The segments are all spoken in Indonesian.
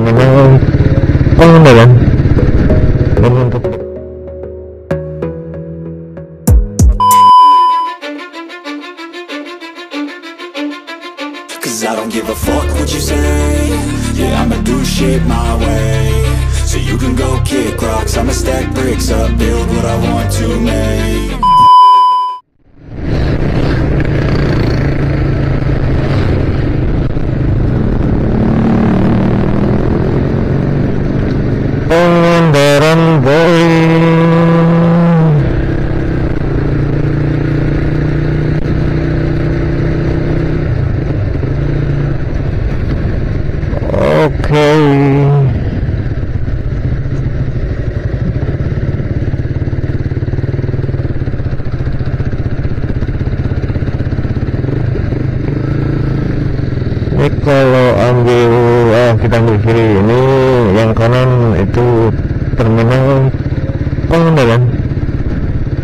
terminal Pangandaran. Dan untuk Cause I don't give a fuck what you say. Yeah, I'ma do shit my way. So you can go kick rocks, I'ma stack bricks up, build what I want to make. Pangandaran boy. Oke. Ini kalau kita ambil kiri ini, yang kanan itu terminal Pangandaran.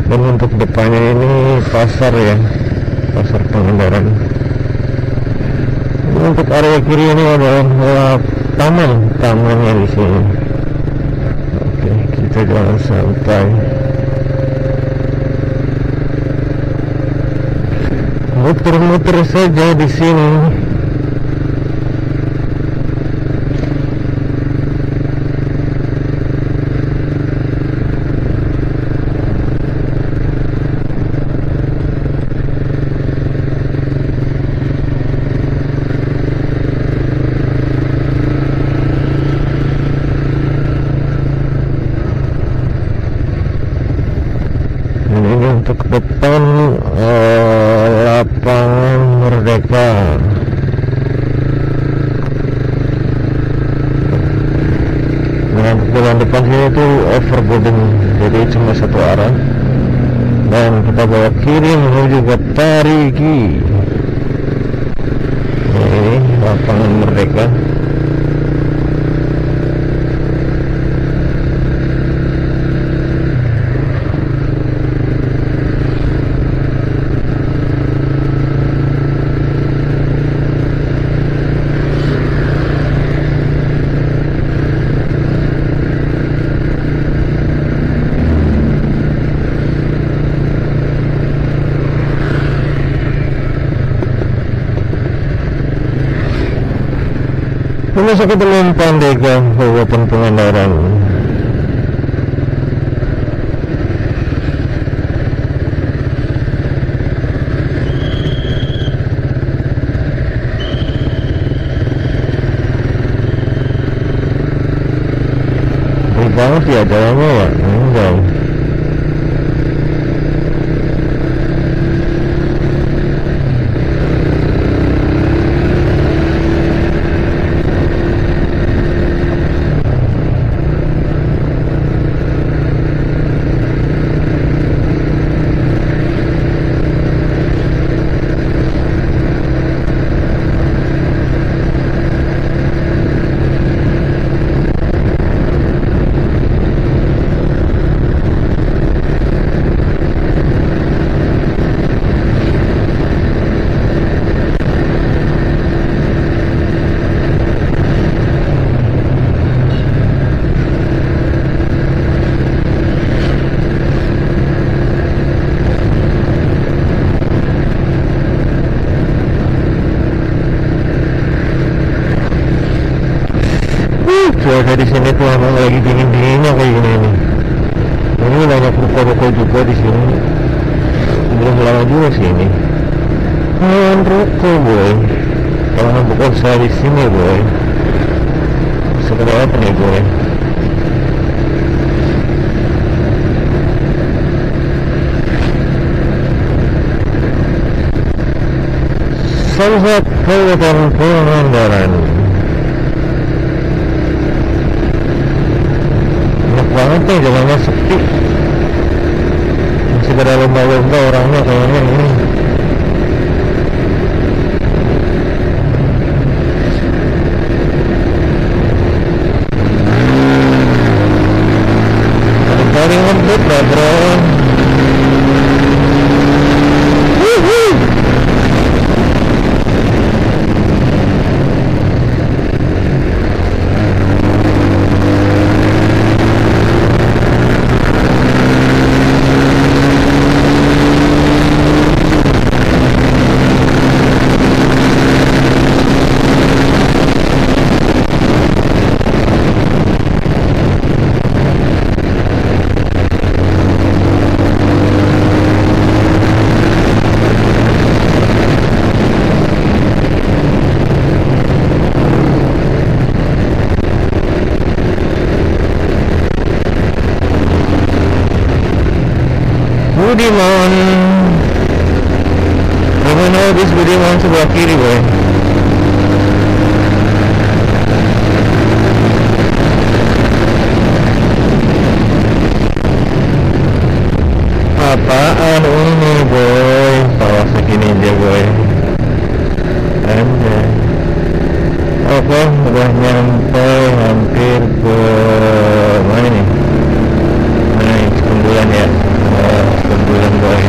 Dan untuk depannya ini pasar ya, pasar Pangandaran. Untuk area kiri ini adalah tamannya di sini. Oke, kita jalan santai. Muter-muter saja di sini. Ini untuk depan lapangan Merdeka. Nah, untuk jalan depan sini itu overboarding, jadi cuma satu arah. Dan kita bawa kiri menuju ke Parigi. Nah, ini lapangan Merdeka. Masuk ke dalam Pandega, Kabupaten Pangandaran. Baik banget ya jalannya ya, enggak. Cuaca di sini tuh emang lagi dingin-dinginnya kayak gini nih. Ini banyak ruko-ruko juga di sini. Belum lama juga sih ini. Ruko boy. Kalau bukan saya di sini boy. Seperti apa nih boy? Samsat Kabupaten Pangandaran. Banget nih jalannya sepi, masih pada lomba-lomba orangnya kayaknya ini. Paling ngebut lah bro. Budiman. Namanya bis Budiman sebelah kiri boy. Apaan ini boy? Sawah segini aja boy. Anjay. Oke, udah nyampe hampir ke mana nih? Nah, Cikumbulan ya. Cikumbulan boy.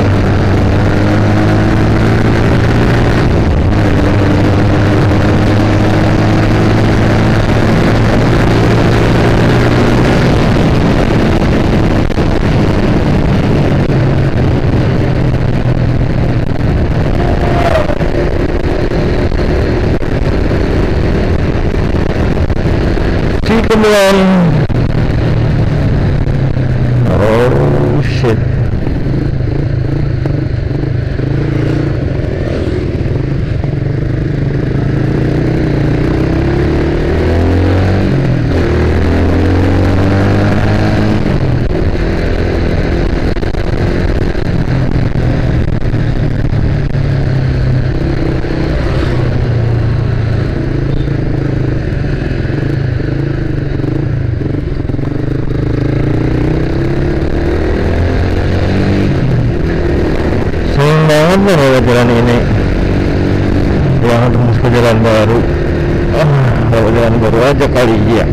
Cikumbulan. Oh shit. Banget lewat jalan ini, jangan tembus ke jalan baru. Lewat jalan baru aja kali ya.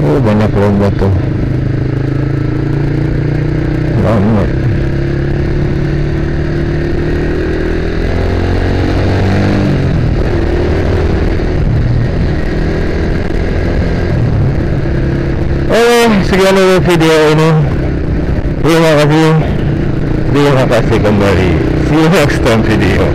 Oh, banyak lomba tuh, banget. Sekian dulu video ini. Terima kasih kembali. See you next time video.